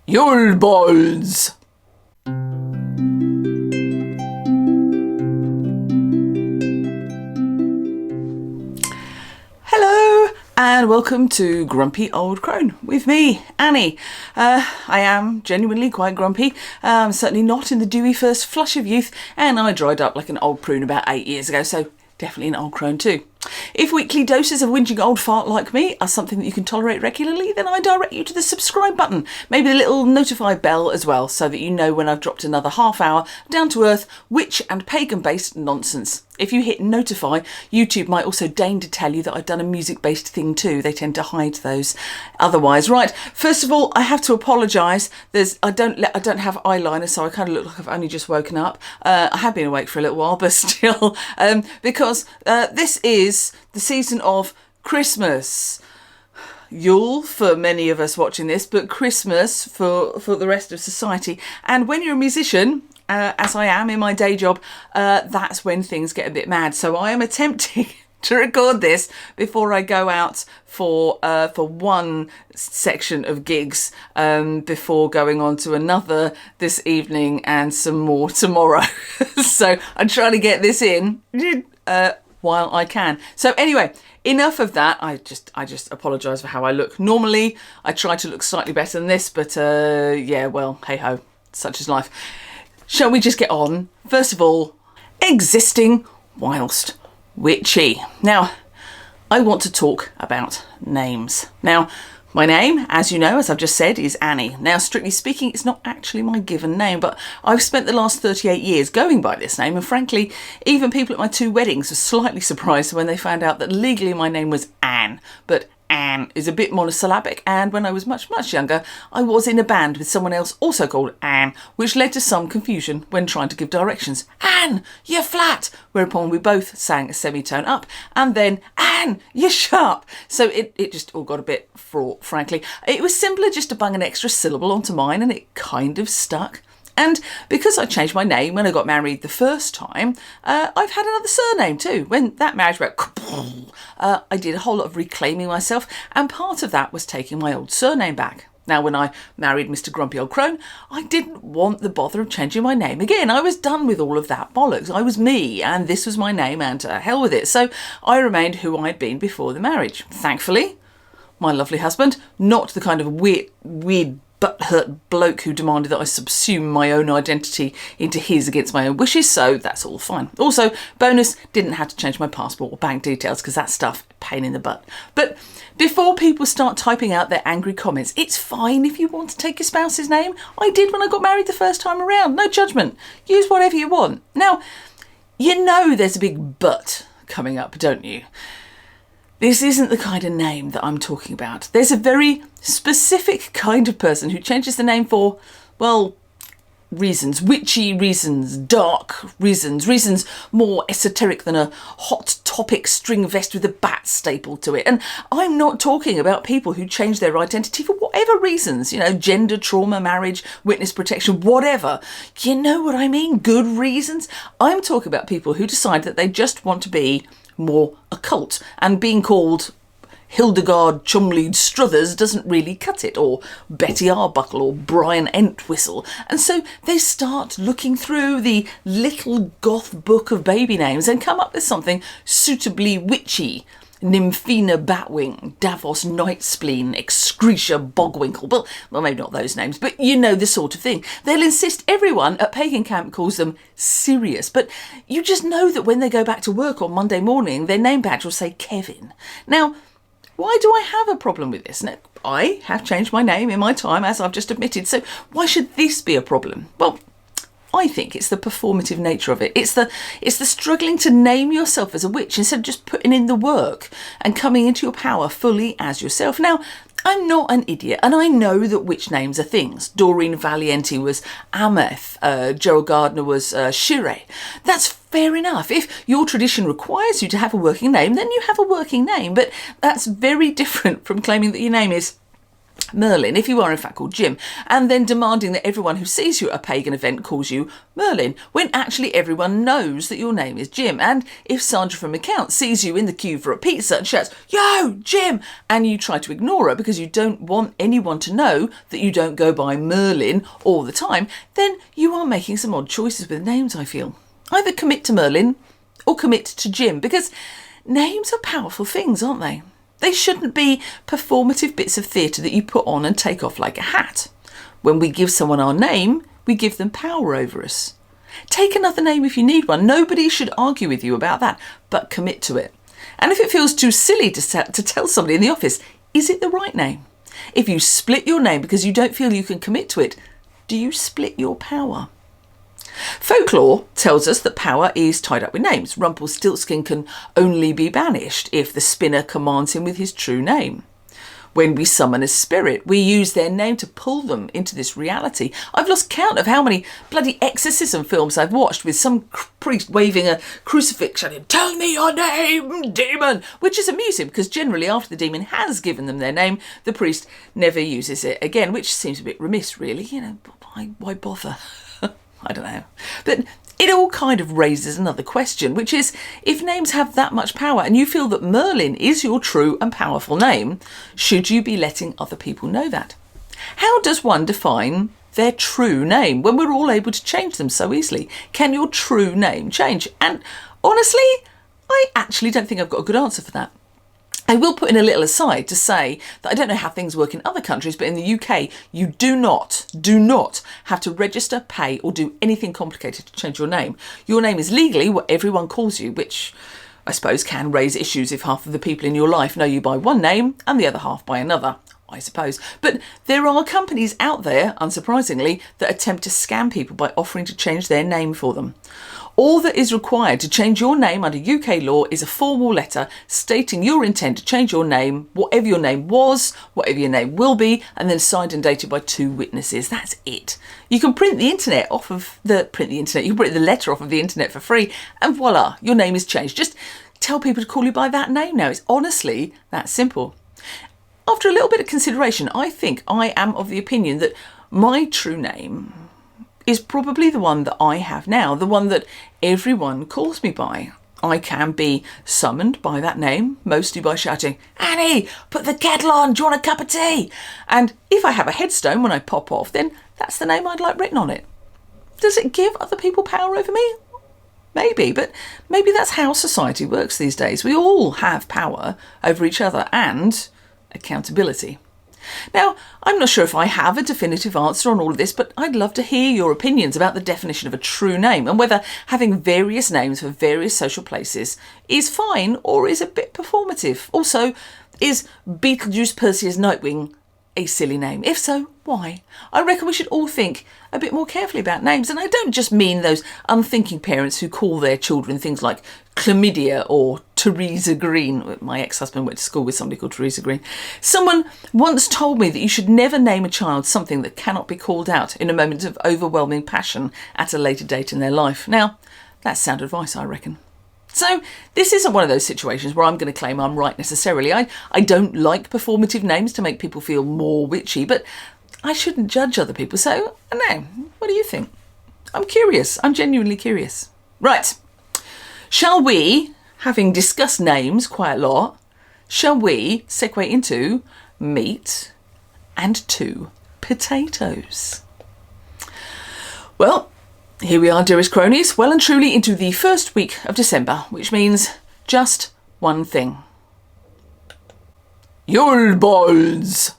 Yule balls. Hello and welcome to Grumpy Old Crone with me, Annie. I am genuinely quite grumpy. I'm certainly not in the dewy first flush of youth, and I dried up like an old prune about 8 years ago, so definitely an old crone too. If weekly doses of whinging old fart like me are something that you can tolerate regularly, then I direct you to the subscribe button, maybe the little notify bell as well, so that you know when I've dropped another half hour down to earth witch and pagan based nonsense. If you hit notify, YouTube might also deign to tell you that I've done a music-based thing too. They tend to hide those otherwise. Right, first of all, I have to apologise. I don't have eyeliner, so I kind of look like I've only just woken up. I have been awake for a little while, but still, because this is the season of Christmas. Yule for many of us watching this, but Christmas for the rest of society. And when you're a musician, as I am in my day job, that's when things get a bit mad. So I am attempting to record this before I go out for one section of gigs, before going on to another this evening and some more tomorrow. So I'm trying to get this in while I can. So anyway, enough of that. I just apologise for how I look. Normally I try to look slightly better than this, but yeah, well, hey ho, such is life. Shall we just get on? First of all, existing whilst witchy. Now, I want to talk about names. Now, my name, as you know, as I've just said, is Annie. Now, strictly speaking, it's not actually my given name, but I've spent the last 38 years going by this name, and frankly, even people at my 2 weddings were slightly surprised when they found out that legally my name was Anne, but Anne is a bit monosyllabic, and when I was much, much younger, I was in a band with someone else also called Anne, which led to some confusion when trying to give directions. Anne, you're flat! Whereupon we both sang a semitone up, and then, Anne, you're sharp! So it just all got a bit fraught, frankly. It was simpler just to bung an extra syllable onto mine, and it kind of stuck. And because I changed my name when I got married the first time, I've had another surname too. When that marriage went, I did a whole lot of reclaiming myself, and part of that was taking my old surname back. Now, when I married Mr. Grumpy Old Crone, I didn't want the bother of changing my name again. I was done with all of that bollocks. I was me, and this was my name, and to hell with it. So I remained who I'd been before the marriage. Thankfully, my lovely husband, not the kind of weird butthurt bloke who demanded that I subsume my own identity into his against my own wishes, so that's all fine. Also, bonus, didn't have to change my passport or bank details because that stuff, pain in the butt. But before people start typing out their angry comments, it's fine if you want to take your spouse's name. I did when I got married the first time around. No judgment. Use whatever you want. Now, you know there's a big but coming up, don't you? This isn't the kind of name that I'm talking about. There's a very specific kind of person who changes the name for, well, reasons. Witchy reasons, dark reasons more esoteric than a hot topic string vest with a bat stapled to it. And I'm not talking about people who change their identity for whatever reasons, gender, trauma, marriage, witness protection, whatever. You know what I mean? Good reasons. I'm talking about people who decide that they just want to be more occult, and being called Hildegard Chumlead Struthers doesn't really cut it, or Betty Arbuckle or Brian Entwistle, and so they start looking through the little goth book of baby names and come up with something suitably witchy. Nymphina Batwing, Davos Nightspleen, Excretia Bogwinkle. Well, maybe not those names, but you know the sort of thing. They'll insist everyone at Pagan Camp calls them Sirius, but you just know that when they go back to work on Monday morning, their name badge will say Kevin. Now, why do I have a problem with this? Now, I have changed my name in my time, as I've just admitted, so why should this be a problem? Well, I think it's the performative nature of it. It's the struggling to name yourself as a witch instead of just putting in the work and coming into your power fully as yourself. Now, I'm not an idiot, and I know that witch names are things. Doreen Valiente was Ameth, Gerald Gardner was Shire. That's fair enough. If your tradition requires you to have a working name, then you have a working name, but that's very different from claiming that your name is Merlin if you are in fact called Jim, and then demanding that everyone who sees you at a pagan event calls you Merlin, when actually everyone knows that your name is Jim. And if Sandra from accounts sees you in the queue for a pizza and shouts, "Yo, Jim," and you try to ignore her because you don't want anyone to know that you don't go by Merlin all the time, then you are making some odd choices with names, I feel. Either commit to Merlin or commit to Jim, because names are powerful things, aren't they? They shouldn't be performative bits of theatre that you put on and take off like a hat. When we give someone our name, we give them power over us. Take another name if you need one. Nobody should argue with you about that, but commit to it. And if it feels too silly to tell somebody in the office, is it the right name? If you split your name because you don't feel you can commit to it, do you split your power? Folklore tells us that power is tied up with names. Rumpelstiltskin can only be banished if the spinner commands him with his true name. When we summon a spirit, we use their name to pull them into this reality. I've lost count of how many bloody exorcism films I've watched with some priest waving a crucifix shouting, "Tell me your name, demon!" Which is amusing because generally after the demon has given them their name, the priest never uses it again, which seems a bit remiss really. Why bother? I don't know. But it all kind of raises another question, which is, if names have that much power and you feel that Merlin is your true and powerful name, should you be letting other people know that? How does one define their true name when we're all able to change them so easily? Can your true name change? And honestly, I actually don't think I've got a good answer for that. I will put in a little aside to say that I don't know how things work in other countries, but in the UK, you do not have to register, pay, or do anything complicated to change your name. Your name is legally what everyone calls you, which I suppose can raise issues if half of the people in your life know you by one name and the other half by another, I suppose. But there are companies out there, unsurprisingly, that attempt to scam people by offering to change their name for them. All that is required to change your name under UK law is a formal letter stating your intent to change your name, whatever your name was, whatever your name will be, and then signed and dated by 2 witnesses. That's it. You can print the letter off of the internet for free, and voila, your name is changed. Just tell people to call you by that name now. It's honestly that simple. After a little bit of consideration, I think I am of the opinion that my true name is probably the one that I have now, the one that everyone calls me by. I can be summoned by that name, mostly by shouting, "Annie, put the kettle on, do you want a cup of tea?" And if I have a headstone when I pop off, then that's the name I'd like written on it. Does it give other people power over me? Maybe, but maybe that's how society works these days. We all have power over each other and accountability. Now, I'm not sure if I have a definitive answer on all of this, but I'd love to hear your opinions about the definition of a true name and whether having various names for various social places is fine or is a bit performative. Also, is Beetlejuice Perseus Nightwing a silly name? If so, why? I reckon we should all think a bit more carefully about names, and I don't just mean those unthinking parents who call their children things like Chlamydia or Teresa Green. My ex-husband went to school with somebody called Teresa Green. Someone once told me that you should never name a child something that cannot be called out in a moment of overwhelming passion at a later date in their life. Now, that's sound advice, I reckon. So this isn't one of those situations where I'm going to claim I'm right necessarily. I don't like performative names to make people feel more witchy, but I shouldn't judge other people. So, I don't know. What do you think? I'm curious. I'm genuinely curious. Right. Shall we, having discussed names quite a lot, shall we segue into meat and 2 potatoes? Well, here we are, dearest cronies, well and truly into the first week of December, which means just one thing. Yule balls!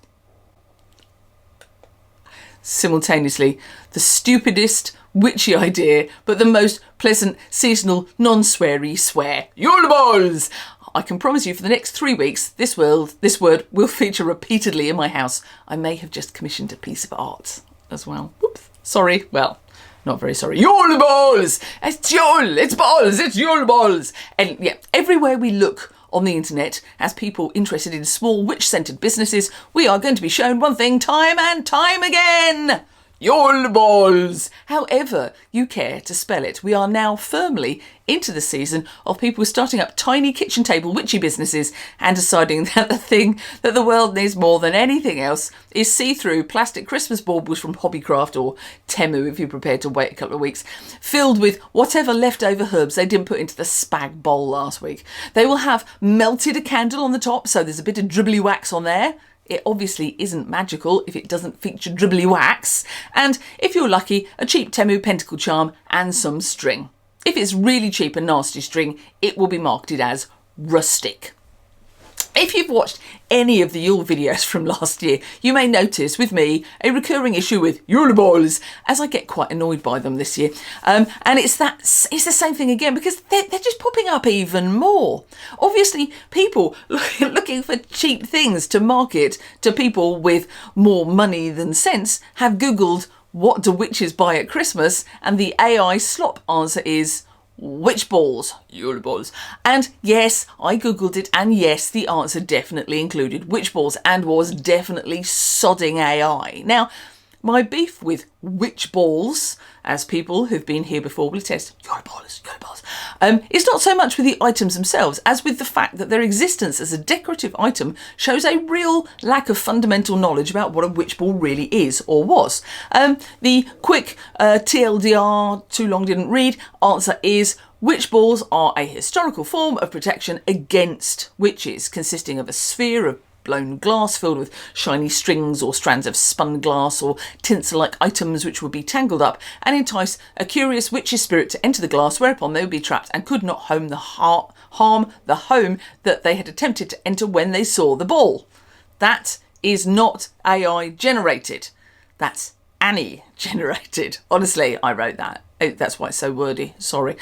Simultaneously, the stupidest witchy idea, but the most pleasant, seasonal, non-sweary swear. Yule balls! I can promise you for the next 3 weeks, this word will feature repeatedly in my house. I may have just commissioned a piece of art as well. Whoops. Sorry. Well, not very sorry. Yule balls! It's Yule! It's balls! It's Yule balls! And yeah, everywhere we look on the internet, as people interested in small witch-centred businesses, we are going to be shown one thing time and time again. Yule balls, however you care to spell it. We are now firmly into the season of people starting up tiny kitchen table witchy businesses and deciding that the thing that the world needs more than anything else is see-through plastic Christmas baubles from Hobbycraft or Temu, if you're prepared to wait a couple of weeks, filled with whatever leftover herbs they didn't put into the spag bowl last week. They will have melted a candle on the top, so there's a bit of dribbly wax on there. It obviously isn't magical if it doesn't feature dribbly wax. And if you're lucky, a cheap Temu pentacle charm and some string. If it's really cheap and nasty string, it will be marketed as rustic. If you've watched any of the Yule videos from last year, you may notice with me a recurring issue with Yule balls, as I get quite annoyed by them this year. And it's the same thing again, because they're just popping up even more. Obviously, people looking for cheap things to market to people with more money than sense have Googled, what do witches buy at Christmas? And the AI slop answer is witch balls, Yule balls. And yes, I googled it, and yes, the answer definitely included witch balls and was definitely sodding AI. Now, my beef with witch balls, as people who've been here before will attest, Yule balls, is not so much with the items themselves as with the fact that their existence as a decorative item shows a real lack of fundamental knowledge about what a witch ball really is or was. The quick TLDR, too long didn't read, answer is witch balls are a historical form of protection against witches, consisting of a sphere of blown glass filled with shiny strings or strands of spun glass or tinsel-like items which would be tangled up and entice a curious witch's spirit to enter the glass, whereupon they would be trapped and could not harm the home that they had attempted to enter when they saw the ball. That is not AI generated. That's Annie generated. Honestly, I wrote that. That's why it's so wordy. Sorry.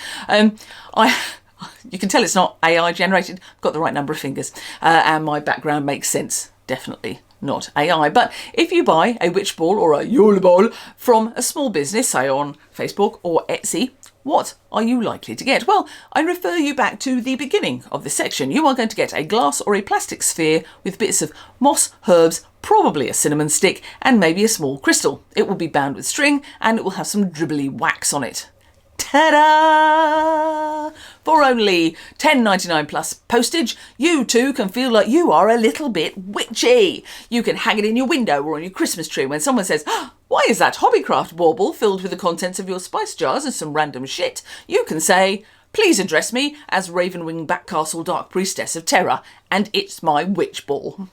You can tell it's not AI generated. I've got the right number of fingers. And my background makes sense. Definitely not AI. But if you buy a witch ball or a Yule ball from a small business, say on Facebook or Etsy, what are you likely to get? Well, I refer you back to the beginning of this section. You are going to get a glass or a plastic sphere with bits of moss, herbs, probably a cinnamon stick, and maybe a small crystal. It will be bound with string and it will have some dribbly wax on it. Ta-da! For only $10.99 plus postage, you too can feel like you are a little bit witchy. You can hang it in your window or on your Christmas tree when someone says, why is that Hobbycraft bauble filled with the contents of your spice jars and some random shit? You can say, please address me as Ravenwing Backcastle Dark Priestess of Terror, and it's my witch ball.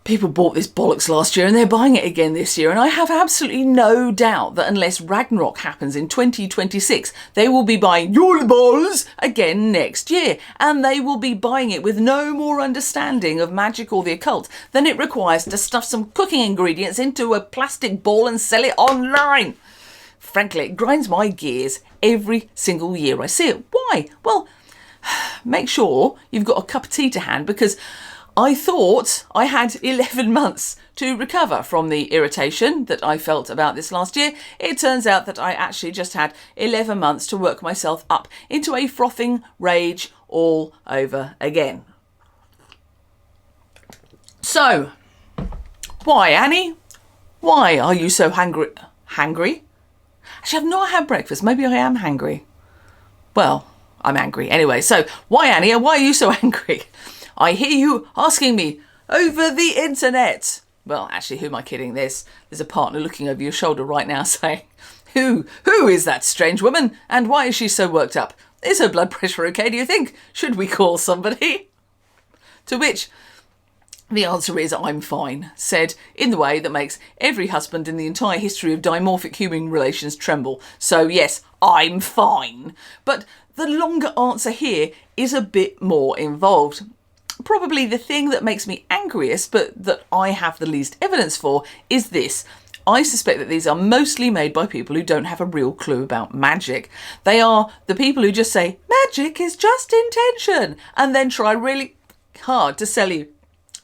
People bought this bollocks last year and they're buying it again this year, and I have absolutely no doubt that unless Ragnarok happens in 2026, they will be buying Yule balls again next year, and they will be buying it with no more understanding of magic or the occult than it requires to stuff some cooking ingredients into a plastic ball and sell it online. Frankly, it grinds my gears every single year I see it. Why? Well, make sure you've got a cup of tea to hand, because I thought I had 11 months to recover from the irritation that I felt about this last year. It turns out that I actually just had 11 months to work myself up into a frothing rage all over again. So, why, Annie? Why are you so hangry? Actually, I've not had breakfast. Maybe I am hangry. Well, I'm angry. Anyway, so why, Annie, and why are you so angry? I hear you asking me over the internet. Well, actually, who am I kidding? There's a partner looking over your shoulder right now saying, who is that strange woman? And why is she so worked up? Is her blood pressure okay, do you think? Should we call somebody? To which the answer is, I'm fine, said in the way that makes every husband in the entire history of dimorphic human relations tremble. So yes, I'm fine. But the longer answer here is a bit more involved. Probably the thing that makes me angriest, but that I have the least evidence for, is this. I suspect that these are mostly made by people who don't have a real clue about magic. They are the people who just say, magic is just intention, and then try really hard to sell you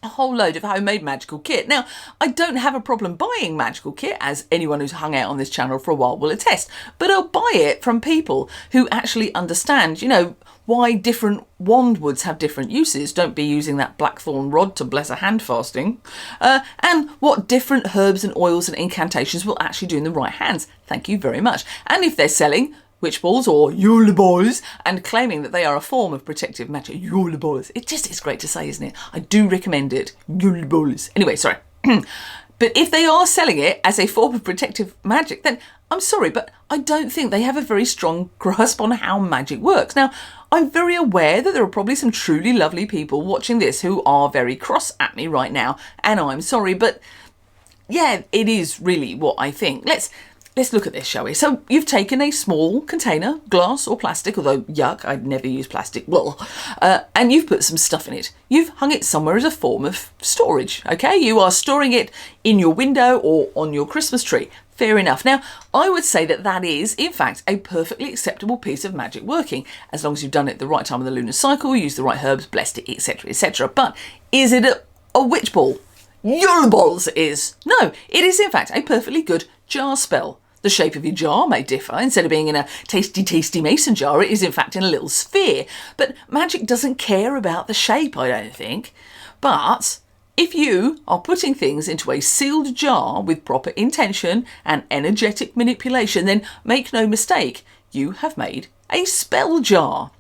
a whole load of homemade magical kit. Now, I don't have a problem buying magical kit, as anyone who's hung out on this channel for a while will attest, but I'll buy it from people who actually understand, you know, why different wand woods have different uses. Don't be using that blackthorn rod to bless a hand fasting. And what different herbs and oils and incantations will actually do in the right hands. Thank you very much. And if they're selling witch balls or Yule balls and claiming that they are a form of protective magic, Yule balls, it's great to say, isn't it? I do recommend it. Yule balls. Anyway, sorry. But if they are selling it as a form of protective magic, then I'm sorry, but I don't think they have a very strong grasp on how magic works. Now, I'm very aware that there are probably some truly lovely people watching this who are very cross at me right now, and I'm sorry, but yeah, it is really what I think. Let's look at this, shall we? So you've taken a small container, glass or plastic, although yuck, I'd never use plastic, well, and you've put some stuff in it. You've hung it somewhere as a form of storage, okay? You are storing it in your window or on your Christmas tree. Fair enough. Now, I would say that that is, in fact, a perfectly acceptable piece of magic working, as long as you've done it at the right time of the lunar cycle, used the right herbs, blessed it, etc., etc. But is it a witch ball? Yule balls is. No, it is, in fact, a perfectly good jar spell. The shape of your jar may differ. Instead of being in a tasty, tasty mason jar, it is, in fact, in a little sphere. But magic doesn't care about the shape, I don't think. But if you are putting things into a sealed jar with proper intention and energetic manipulation, then make no mistake, you have made a spell jar.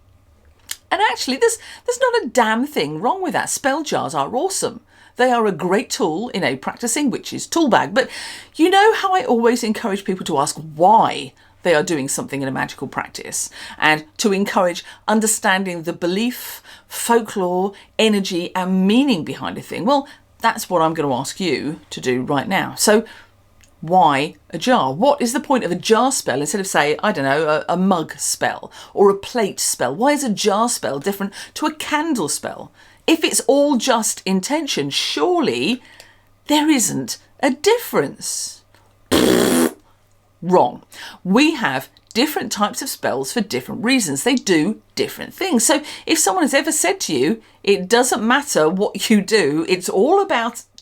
And actually, there's not a damn thing wrong with that. Spell jars are awesome. They are a great tool in a practicing witch's tool bag. But you know how I always encourage people to ask why they are doing something in a magical practice, and to encourage understanding the belief, folklore, energy and meaning behind a thing. Well, that's what I'm going to ask you to do right now. So why a jar? What is the point of a jar spell instead of, say, I don't know, a mug spell or a plate spell? Why is a jar spell different to a candle spell? If it's all just intention, surely there isn't a difference. Wrong. We have different types of spells for different reasons. They do different things. So if someone has ever said to you, it doesn't matter what you do, it's all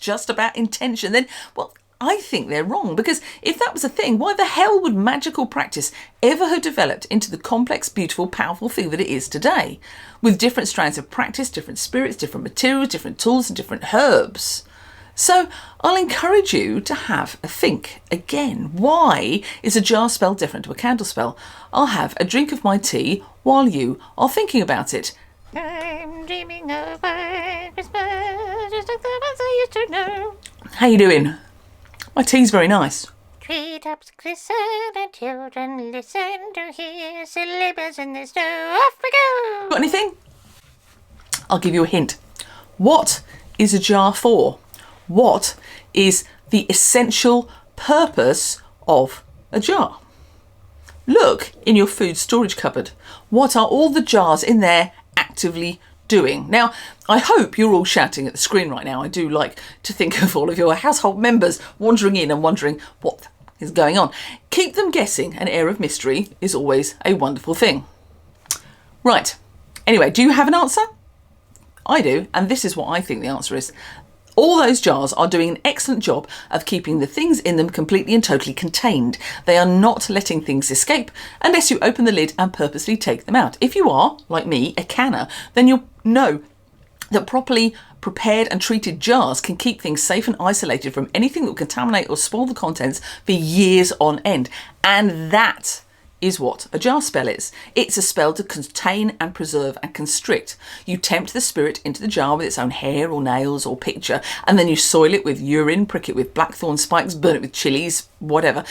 just about intention, then, well, I think they're wrong, because if that was a thing, why the hell would magical practice ever have developed into the complex, beautiful, powerful thing that it is today, with different strands of practice, different spirits, different materials, different tools and different herbs? So I'll encourage you to have a think again. Why is a jar spell different to a candle spell? I'll have a drink of my tea while you are thinking about it. I'm dreaming of white Christmas, just like the ones I used to know. How you doing? My tea's very nice. Treetops glisten and children listen to hear silly bells in the snow. Off we go! Got anything? I'll give you a hint. What is a jar for? What is the essential purpose of a jar? Look in your food storage cupboard. What are all the jars in there actively doing? Now, I hope you're all shouting at the screen right now. I do like to think of all of your household members wandering in and wondering what is going on. Keep them guessing. An air of mystery is always a wonderful thing. Right. Anyway, do you have an answer? I do, and this is what I think the answer is. All those jars are doing an excellent job of keeping the things in them completely and totally contained. They are not letting things escape unless you open the lid and purposely take them out. If you are, like me, a canner, then you'll know that properly prepared and treated jars can keep things safe and isolated from anything that will contaminate or spoil the contents for years on end. And that is what a jar spell is. It's a spell to contain and preserve and constrict. You tempt the spirit into the jar with its own hair or nails or picture, and then you soil it with urine, prick it with blackthorn spikes, burn it with chilies, whatever.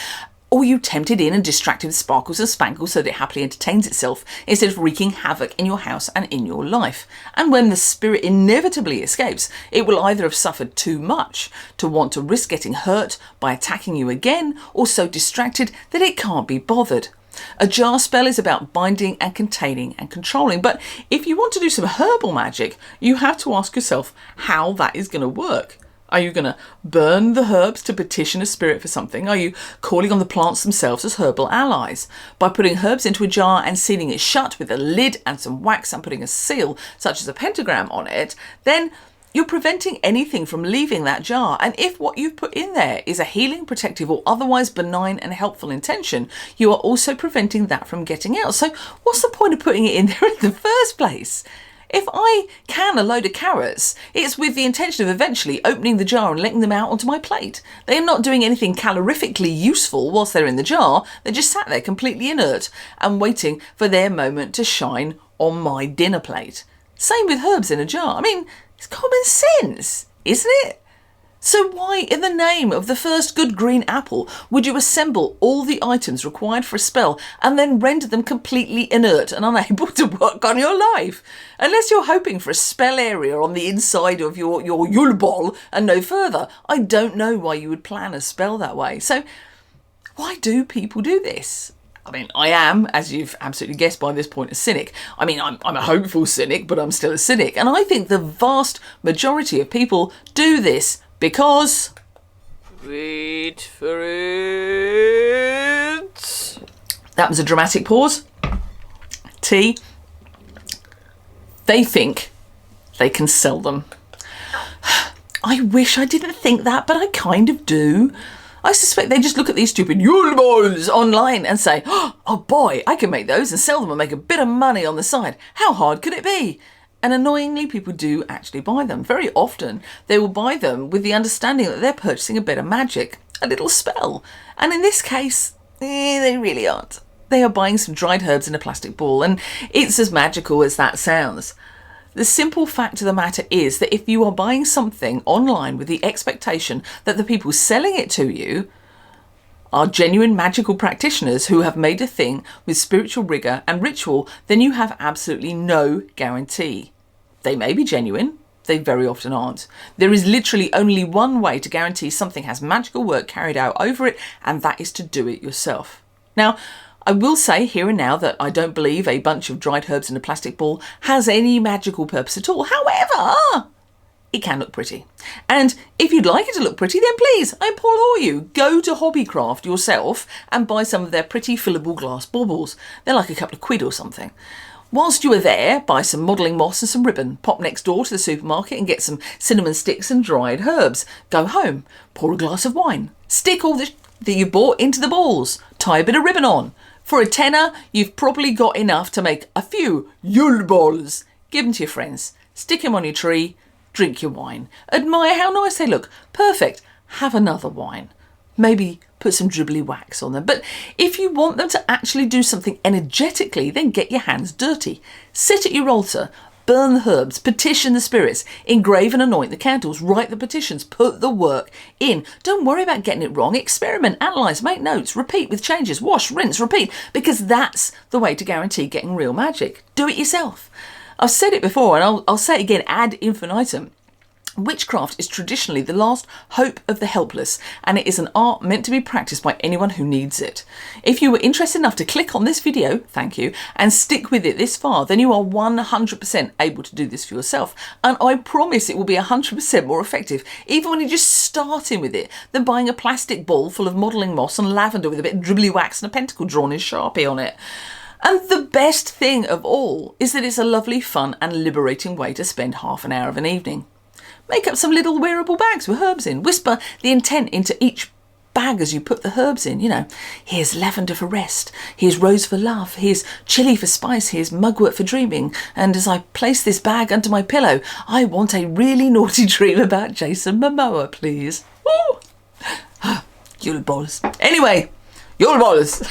Or you tempt it in and distract it with sparkles and spangles so that it happily entertains itself instead of wreaking havoc in your house and in your life. And when the spirit inevitably escapes, it will either have suffered too much to want to risk getting hurt by attacking you again, or so distracted that it can't be bothered. A jar spell is about binding and containing and controlling. But if you want to do some herbal magic, you have to ask yourself how that is going to work. Are you going to burn the herbs to petition a spirit for something? Are you calling on the plants themselves as herbal allies? By putting herbs into a jar and sealing it shut with a lid and some wax and putting a seal, such as a pentagram, on it, then you're preventing anything from leaving that jar. And if what you've put in there is a healing, protective, or otherwise benign and helpful intention, you are also preventing that from getting out. So what's the point of putting it in there in the first place? If I can a load of carrots, it's with the intention of eventually opening the jar and letting them out onto my plate. They are not doing anything calorifically useful whilst they're in the jar. They're just sat there completely inert and waiting for their moment to shine on my dinner plate. Same with herbs in a jar. I mean, it's common sense, isn't it? So why, in the name of the first good green apple, would you assemble all the items required for a spell and then render them completely inert and unable to work on your life? Unless you're hoping for a spell area on the inside of your Yule bol and no further, I don't know why you would plan a spell that way. So why do people do this? I mean, I am, as you've absolutely guessed by this point, a cynic. I mean, I'm a hopeful cynic, but I'm still a cynic. And I think the vast majority of people do this because... Wait for it. That was a dramatic pause. T. They think they can sell them. I wish I didn't think that, but I kind of do. I suspect they just look at these stupid Yule bols online and say, oh boy, I can make those and sell them and make a bit of money on the side. How hard could it be? And annoyingly, people do actually buy them. Very often, they will buy them with the understanding that they're purchasing a bit of magic, a little spell. And in this case, they really aren't. They are buying some dried herbs in a plastic ball, and it's as magical as that sounds. The simple fact of the matter is that if you are buying something online with the expectation that the people selling it to you are genuine magical practitioners who have made a thing with spiritual rigour and ritual, then you have absolutely no guarantee. They may be genuine, they very often aren't. There is literally only one way to guarantee something has magical work carried out over it, and that is to do it yourself. Now, I will say here and now that I don't believe a bunch of dried herbs in a plastic ball has any magical purpose at all. However, it can look pretty. And if you'd like it to look pretty, then please, I implore you, go to Hobbycraft yourself and buy some of their pretty fillable glass baubles. They're like a couple of quid or something. Whilst you are there, buy some modelling moss and some ribbon. Pop next door to the supermarket and get some cinnamon sticks and dried herbs. Go home, pour a glass of wine. Stick all the that you bought into the balls. Tie a bit of ribbon on. For a tenner, you've probably got enough to make a few Yule bols. Give them to your friends. Stick them on your tree. Drink your wine. Admire how nice they look. Perfect. Have another wine. Maybe put some dribbly wax on them. But if you want them to actually do something energetically, then get your hands dirty. Sit at your altar. Burn the herbs, petition the spirits, engrave and anoint the candles, write the petitions, put the work in. Don't worry about getting it wrong. Experiment, analyse, make notes, repeat with changes, wash, rinse, repeat, because that's the way to guarantee getting real magic. Do it yourself. I've said it before and I'll say it again ad infinitum. Witchcraft is traditionally the last hope of the helpless, and it is an art meant to be practiced by anyone who needs it. If you were interested enough to click on this video, thank you, and stick with it this far, then you are 100% able to do this for yourself. And I promise it will be 100% more effective, even when you're just starting with it, than buying a plastic ball full of modelling moss and lavender with a bit of dribbly wax and a pentacle drawn in Sharpie on it. And the best thing of all is that it's a lovely, fun and liberating way to spend half an hour of an evening. Make up some little wearable bags with herbs in. Whisper the intent into each bag as you put the herbs in. You know, here's lavender for rest, here's rose for love, here's chili for spice, here's mugwort for dreaming. And as I place this bag under my pillow, I want a really naughty dream about Jason Momoa, please. Woo! Yule bols. Anyway, Yule bols.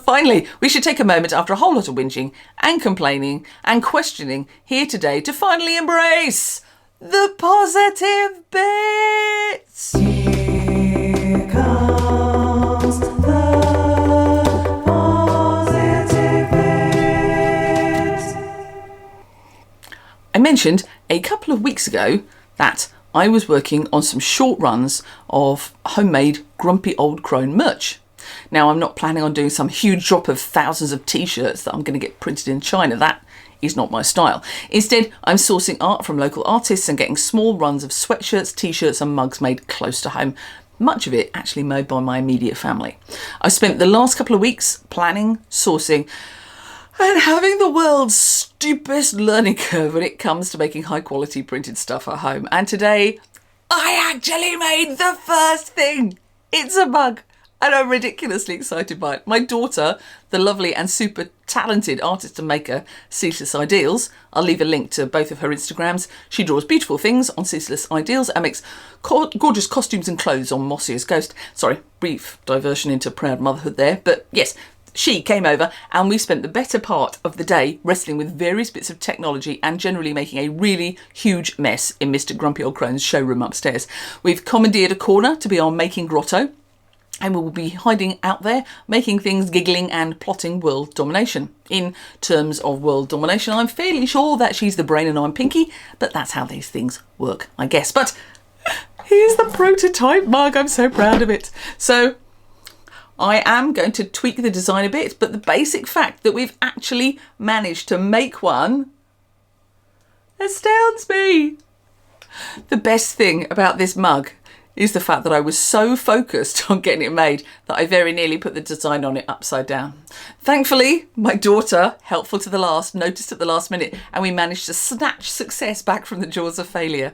Finally, we should take a moment after a whole lot of whinging and complaining and questioning here today to finally embrace the positive bits. Here comes the positive bits. I mentioned a couple of weeks ago that I was working on some short runs of homemade Grumpy Old Crone merch. Now, I'm not planning on doing some huge drop of thousands of t-shirts that I'm going to get printed in China. That is not my style. Instead, I'm sourcing art from local artists and getting small runs of sweatshirts, t-shirts and mugs made close to home. Much of it actually made by my immediate family. I spent the last couple of weeks planning, sourcing and having the world's stupidest learning curve when it comes to making high quality printed stuff at home. And today, I actually made the first thing. It's a mug. And I'm ridiculously excited by it. My daughter, the lovely and super talented artist and maker, Ceaseless Ideals, I'll leave a link to both of her Instagrams. She draws beautiful things on Ceaseless Ideals and makes gorgeous costumes and clothes on Mossier's Ghost. Sorry, brief diversion into proud motherhood there. But yes, she came over and we spent the better part of the day wrestling with various bits of technology and generally making a really huge mess in Mr. Grumpy Old Crone's showroom upstairs. We've commandeered a corner to be our making grotto, and we will be hiding out there, making things, giggling and plotting world domination. In terms of world domination, I'm fairly sure that she's the brain and I'm Pinky, but that's how these things work, I guess. But here's the prototype mug. I'm so proud of it. So I am going to tweak the design a bit, but the basic fact that we've actually managed to make one astounds me. The best thing about this mug is the fact that I was so focused on getting it made that I very nearly put the design on it upside down. Thankfully, my daughter, helpful to the last, noticed at the last minute, and we managed to snatch success back from the jaws of failure.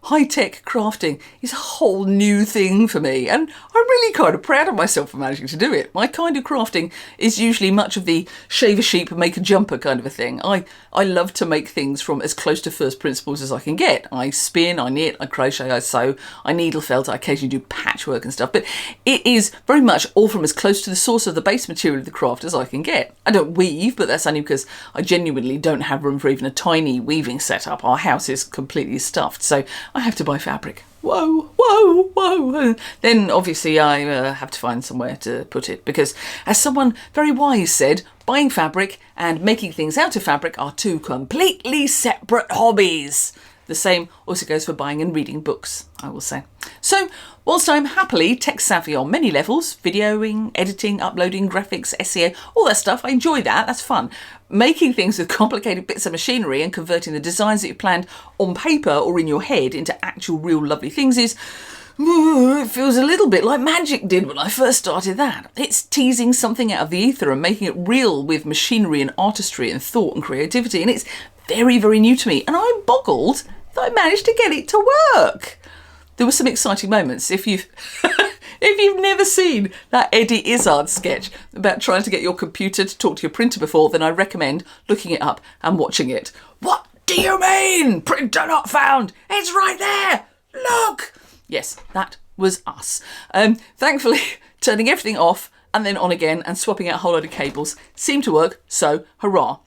High-tech crafting is a whole new thing for me, and I'm really kind of proud of myself for managing to do it. My kind of crafting is usually much of the shave a sheep and make a jumper kind of a thing. I love to make things from as close to first principles as I can get. I spin, I knit, I crochet, I sew, I needle felt, I occasionally do patchwork and stuff, but it is very much all from as close to the source of the base material of the craft as I can get. I don't weave, but that's only because I genuinely don't have room for even a tiny weaving setup. Our house is completely stuffed, so I have to buy fabric. Whoa, whoa, whoa. Then obviously I have to find somewhere to put it because, as someone very wise said, buying fabric and making things out of fabric are two completely separate hobbies. The same also goes for buying and reading books, I will say. So, whilst I'm happily tech savvy on many levels, videoing, editing, uploading, graphics, SEO, all that stuff, I enjoy that, that's fun. Making things with complicated bits of machinery and converting the designs that you planned on paper or in your head into actual real lovely things is, it feels a little bit like magic did when I first started that. It's teasing something out of the ether and making it real with machinery and artistry and thought and creativity, and it's very, very new to me, and I'm boggled that I managed to get it to work. There were some exciting moments. If you've never seen that Eddie Izzard sketch about trying to get your computer to talk to your printer before, then I recommend looking it up and watching it. What do you mean? Printer not found? It's right there. Look. Yes, that was us. Thankfully, turning everything off and then on again and swapping out a whole load of cables seemed to work, so hurrah.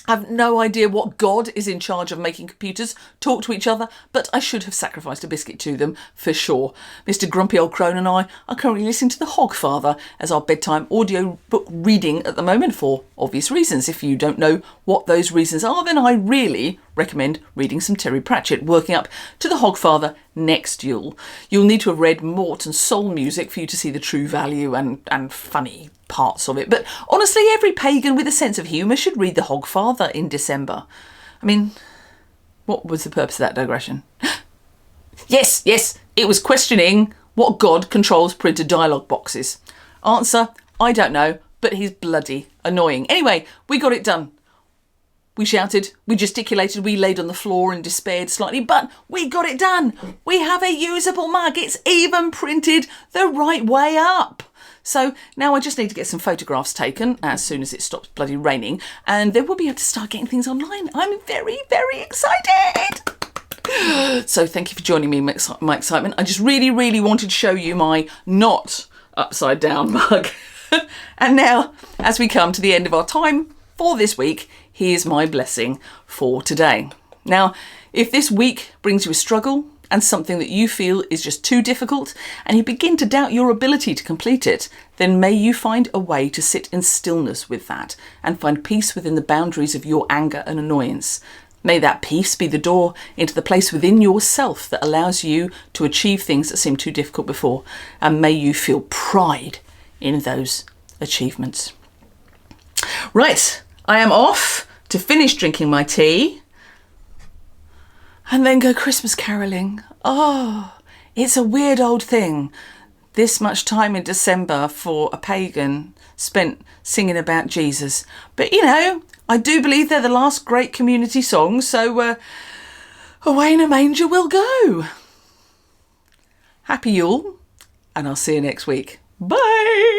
I have no idea what god is in charge of making computers talk to each other, but I should have sacrificed a biscuit to them for sure. Mr. Grumpy Old Crone and I are currently listening to The Hogfather as our bedtime audio book reading at the moment for obvious reasons. If you don't know what those reasons are, then I really recommend reading some Terry Pratchett, working up to The Hogfather next Yule. You'll need to have read Mort and Soul Music for you to see the true value and funny parts of it. But honestly, every pagan with a sense of humour should read The Hogfather in December. I mean, what was the purpose of that digression? Yes, it was questioning what god controls printed dialogue boxes. Answer, I don't know, but he's bloody annoying. Anyway, we got it done. We shouted, we gesticulated, we laid on the floor and despaired slightly, but we got it done. We have a usable mug. It's even printed the right way up. So now I just need to get some photographs taken as soon as it stops bloody raining, and then we'll be able to start getting things online. I'm very, very excited. So thank you for joining me in my excitement. I just really, really wanted to show you my not upside down mug. And now, as we come to the end of our time for this week, here's my blessing for today. Now, if this week brings you a struggle and something that you feel is just too difficult and you begin to doubt your ability to complete it, then may you find a way to sit in stillness with that and find peace within the boundaries of your anger and annoyance. May that peace be the door into the place within yourself that allows you to achieve things that seemed too difficult before, and may you feel pride in those achievements. Right, I am off to finish drinking my tea and then go Christmas caroling. Oh, it's a weird old thing this much time in December for a pagan spent singing about Jesus. But, you know, I do believe they're the last great community songs, so away in a manger we'll go. Happy Yule, and I'll see you next week. Bye!